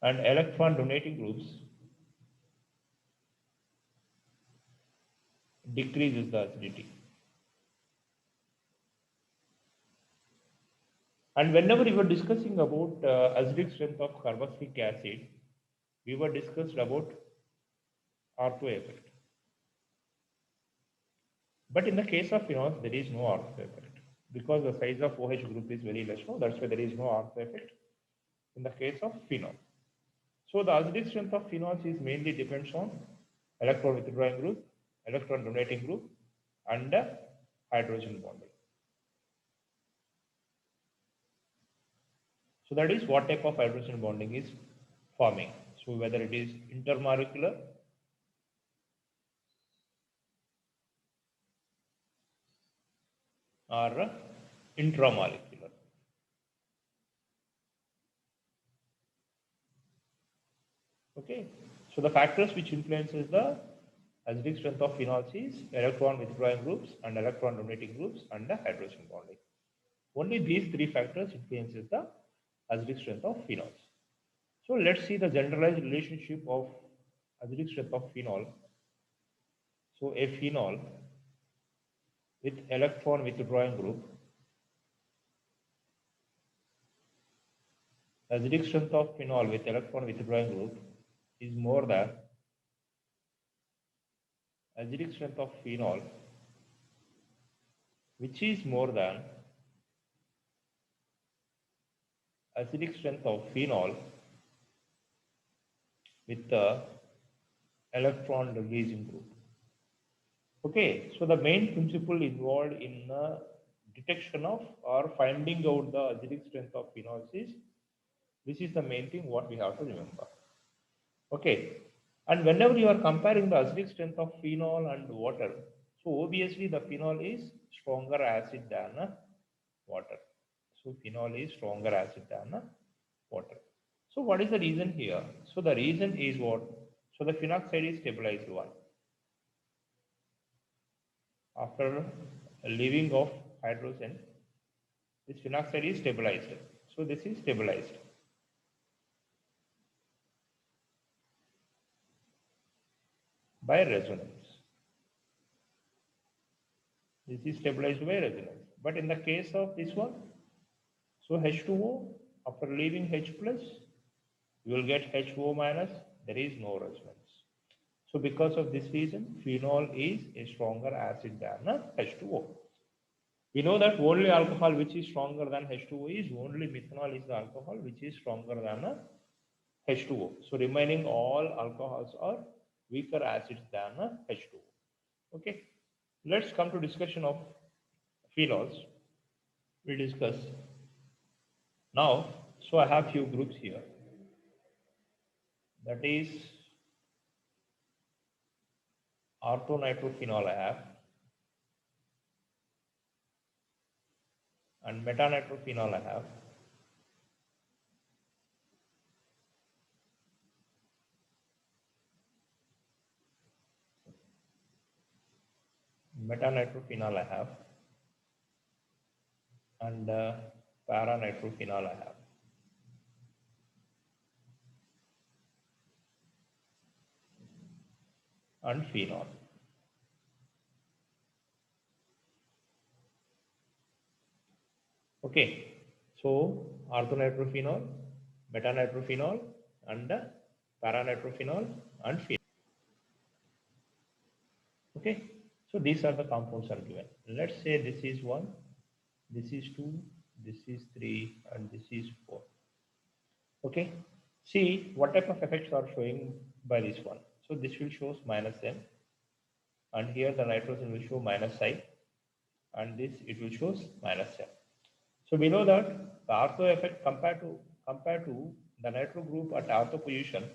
and electron donating groups decreases the acidity. And whenever we were discussing about acidic strength of carboxylic acid, we were discussed about R2 effect. But in the case of phenols, there is no R2 effect because the size of OH group is very less. No, that's why there is no R2 effect in the case of phenol. So the acidic strength of phenols is mainly depends on electron withdrawing group, electron donating group, and hydrogen bonding. So that is what type of hydrogen bonding is forming. So whether it is intermolecular or intramolecular. Okay. So the factors which influences the acidic strength of phenols is electron withdrawing groups and electron donating groups and the hydrogen bonding. Only these three factors influences the acidic strength of phenols. So let's see the generalized relationship of acidic strength of phenol. So a phenol with electron withdrawing group, acidic strength of phenol with electron withdrawing group is more than acidic strength of phenol which is more than acidic strength of phenol with the electron releasing group. Okay, so the main principle involved in the detection of or finding out the acidic strength of phenols is this is the main thing what we have to remember. Okay, and whenever you are comparing the acidic strength of phenol and water, so obviously the phenol is stronger acid than water. So phenol is stronger acid than water. So what is the reason here? So the reason is what? So the phenoxide is stabilized one. After leaving of hydrogen, this phenoxide is stabilized. So this is stabilized. By resonance. This is stabilized by resonance. But in the case of this one, so H2O, after leaving H plus, you will get HO minus, there is no resonance. So because of this reason, phenol is a stronger acid than H2O. We know that only alcohol which is stronger than H2O is only methanol is the alcohol which is stronger than H2O. So remaining all alcohols are weaker acids than H2O. Okay, let's come to discussion of phenols. We discuss now. So I have few groups here. That is orthonitrophenol I have, and metanitrophenol I have, metanitrophenol I have, and paranitrophenol I have. And phenol. Okay, so orthonitrophenol, metanitrophenol, and paranitrophenol and phenol. Okay, so these are the compounds are given. Let's say this is 1, this is 2, this is 3, and this is 4. Okay, see what type of effects are showing by this one. So this will show minus M, and here the nitrogen will show minus I, and this it will show minus M. So we know that the ortho effect compared to the nitro group at ortho position,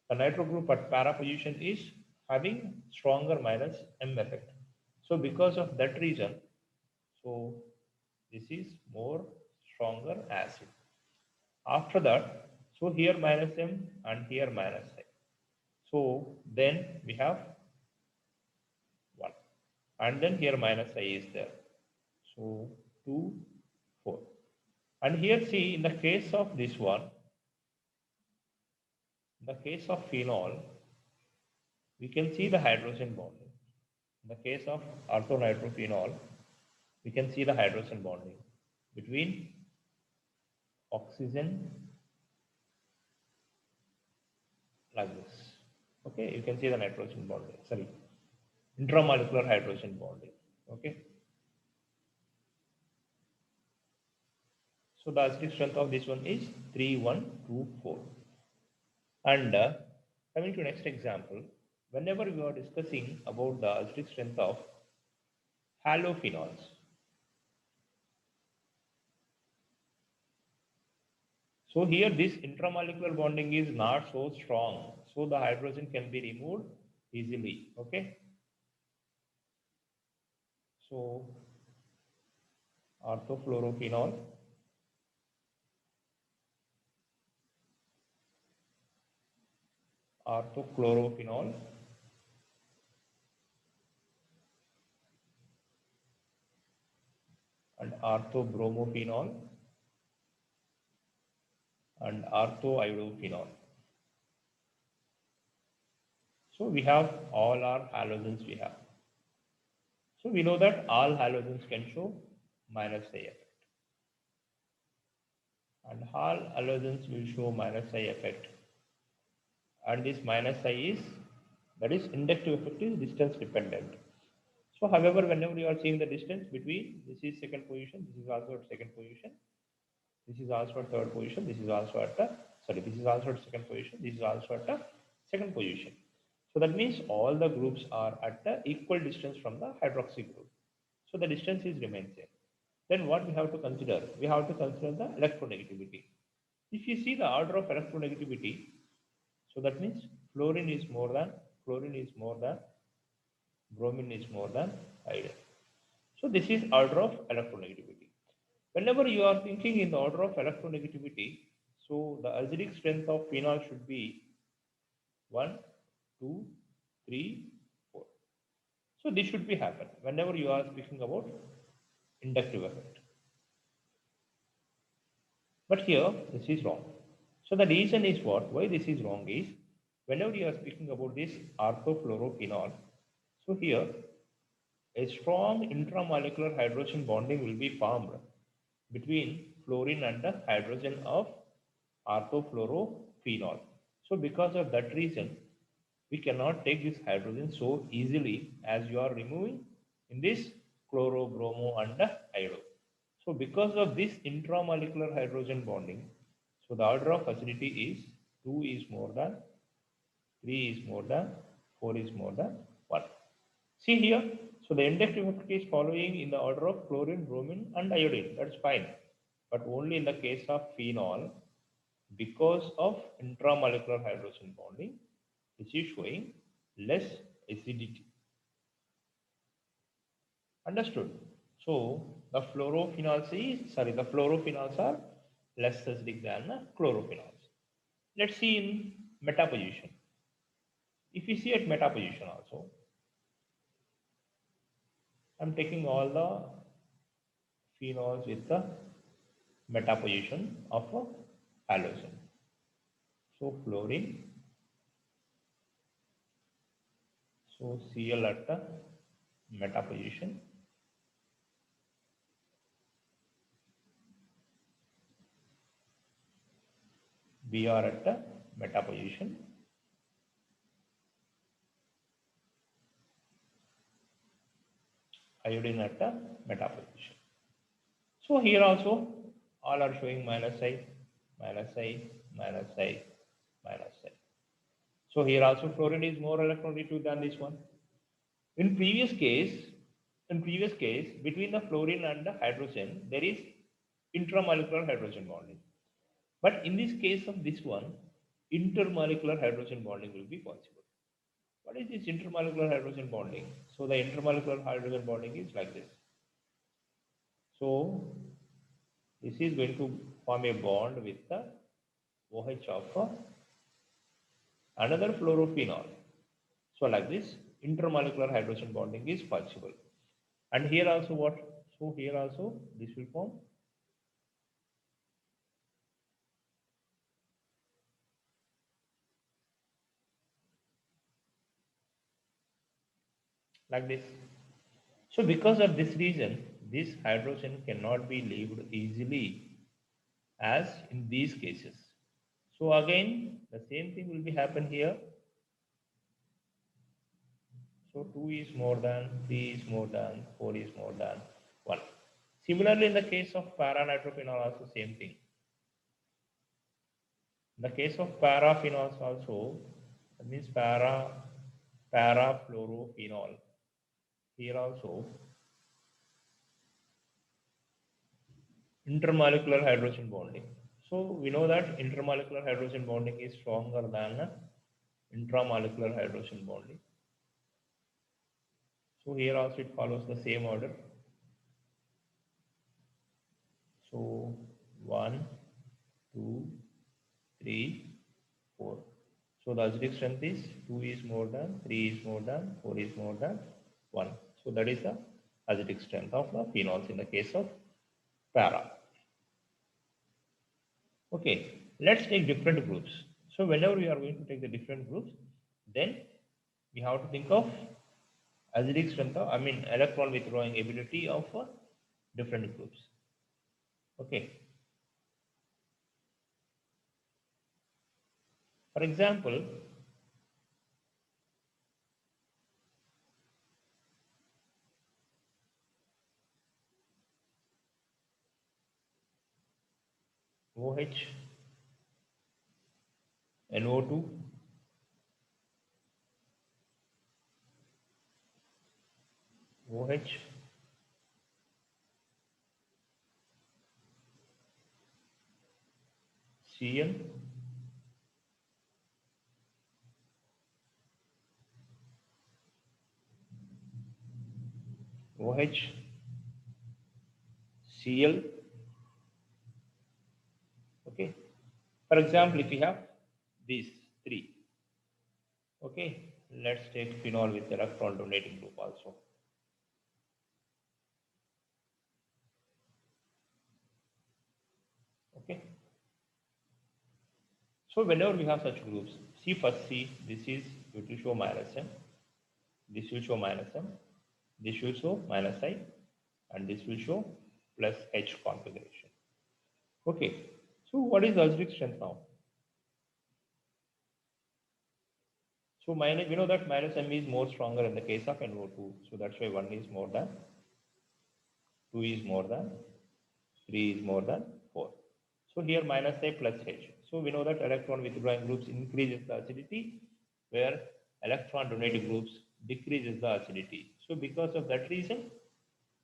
the nitro group at para position is having stronger minus M effect. So because of that reason, so this is more stronger acid. After that, so here minus M and here minus I. So then we have 1, and then here minus I is there. So 2, 4. And here see in the case of this one, In the case of phenol, we can see the hydrogen bonding. In the case of orthonitrophenol, we can see the hydrogen bonding between oxygen like this. Okay, you can see the nitrogen bonding, sorry, intramolecular hydrogen bonding. Okay, so the acidic strength of this one is 3124. And coming to next example, whenever we are discussing about the acidic strength of halophenols, so here this intramolecular bonding is not so strong, so the hydrogen can be removed easily. Okay, so orthofluorophenol, orthochlorophenol, and orthobromophenol, and orthoiodophenol. So we have all our halogens we have. So we know that all halogens can show minus I effect. And all halogens will show minus I effect. And this minus I is, that is inductive effect is distance dependent. So however, whenever you are seeing the distance between, this is second position, this is also at second position, this is also at third position, this is also at the, sorry, this is also at second position, this is also at the second position. So that means all the groups are at the equal distance from the hydroxy group. So the distance is remains same. Then what we have to consider? We have to consider the electronegativity. If you see the order of electronegativity, so that means fluorine is more than, bromine is more than iodine. So this is order of electronegativity. Whenever you are thinking in the order of electronegativity, so the acidic strength of phenol should be 1, 2, 3, 4. So this should be happen whenever you are speaking about inductive effect. But here this is wrong. So the reason is what? Why this is wrong is whenever you are speaking about this orthofluorophenol, so here a strong intramolecular hydrogen bonding will be formed between fluorine and the hydrogen of orthofluorophenol. So because of that reason, we cannot take this hydrogen so easily as you are removing in this chloro, bromo and the iodo. So because of this intramolecular hydrogen bonding, so the order of acidity is 2 is more than, 3 is more than, 4 is more than 1. See here, so the inductive effect is following in the order of chlorine, bromine and iodine. That's fine. But only in the case of phenol, because of intramolecular hydrogen bonding, which is showing less acidity. Understood? So the the fluorophenols are less acidic than the chlorophenols. Let's see in meta position. If you see at meta position also, I'm taking all the phenols with the meta position of a halogen. So fluorine, so Cl at the meta position, Br at the meta position, iodine at the meta position. So here also all are showing minus I, minus I, minus I, minus I. So here also fluorine is more electronegative than this one. In previous case, between the fluorine and the hydrogen, there is intramolecular hydrogen bonding. But in this case of this one, intermolecular hydrogen bonding will be possible. What is this intermolecular hydrogen bonding? So the intermolecular hydrogen bonding is like this. So this is going to form a bond with the OH of another fluorophenol. So like this, intermolecular hydrogen bonding is possible. And here also what? So here also this will form like this. So because of this reason, this hydrogen cannot be lived easily as in these cases. So again, the same thing will be happen here. So 2 is more than, 3 is more than, 4 is more than 1. Similarly, in the case of para-nitrophenol also same thing. In the case of paraphenols also, that means parafluorophenol. Here also, intermolecular hydrogen bonding. So we know that intermolecular hydrogen bonding is stronger than intramolecular hydrogen bonding. So here also it follows the same order. So 1, 2, 3, 4. So the acidic strength is 2 is more than, 3 is more than, 4 is more than 1. So that is the acidic strength of the phenols in the case of para. Okay, let's take different groups. So whenever we are going to take the different groups, then we have to think of acidic strength of, electron withdrawing ability of different groups. Okay, for example, OH, NO2, OH, Cl, OH, Cl. Okay, for example, if you have these three, okay, let's take phenol with electron donating group also. Okay, so whenever we have such groups, see first, see this is, it will show minus M, this will show minus M, this will show minus I, and this will show plus H configuration. Okay, so what is the acidic strength now? So minus, we know that minus M is more stronger in the case of NO2, so that's why 1 is more than, 2 is more than, 3 is more than 4. So here minus A plus H. So we know that electron withdrawing groups increases the acidity, where electron donating groups decreases the acidity. So because of that reason,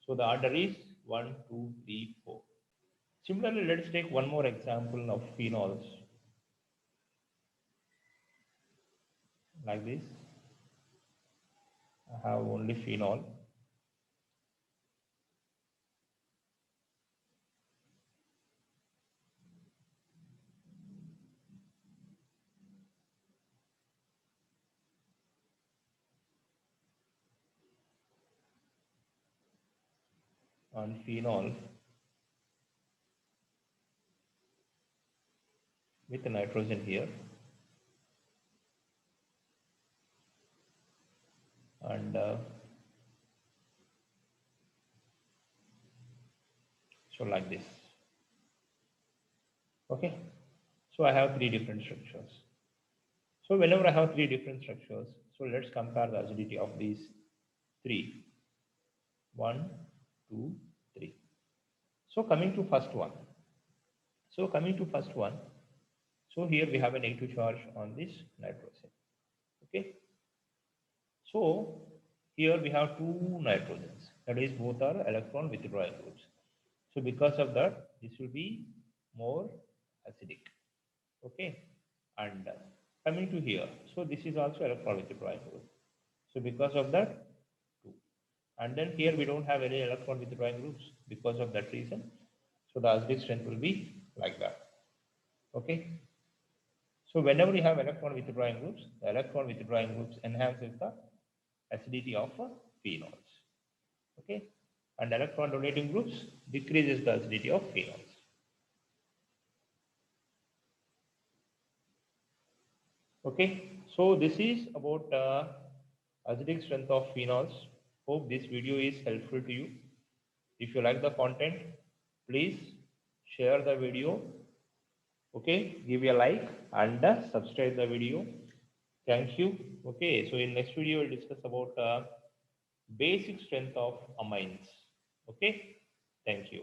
so the order is 1, 2, 3, 4. Similarly, let's take one more example of phenols like this. I have only phenol. And phenol with nitrogen here, and so like this. Okay, so I have three different structures. So whenever I have three different structures, so let's compare the acidity of these three. 1, 2, 3. So coming to first one. So coming to first one, so here we have a negative charge on this nitrogen. Okay. So here we have two nitrogens. That is, both are electron withdrawing groups. So because of that, this will be more acidic. Okay. And coming to here, so this is also electron withdrawing group. So because of that, 2. And then here we don't have any electron withdrawing groups because of that reason. So the acidic strength will be like that. Okay. So whenever we have electron withdrawing groups, the electron withdrawing groups enhances the acidity of phenols. Okay. And electron donating groups decreases the acidity of phenols. Okay. So this is about acidic strength of phenols. Hope this video is helpful to you. If you like the content, please share the video. Okay, give a like and subscribe the video. Thank you. Okay, so in next video we'll discuss about basic strength of amines. Okay, thank you.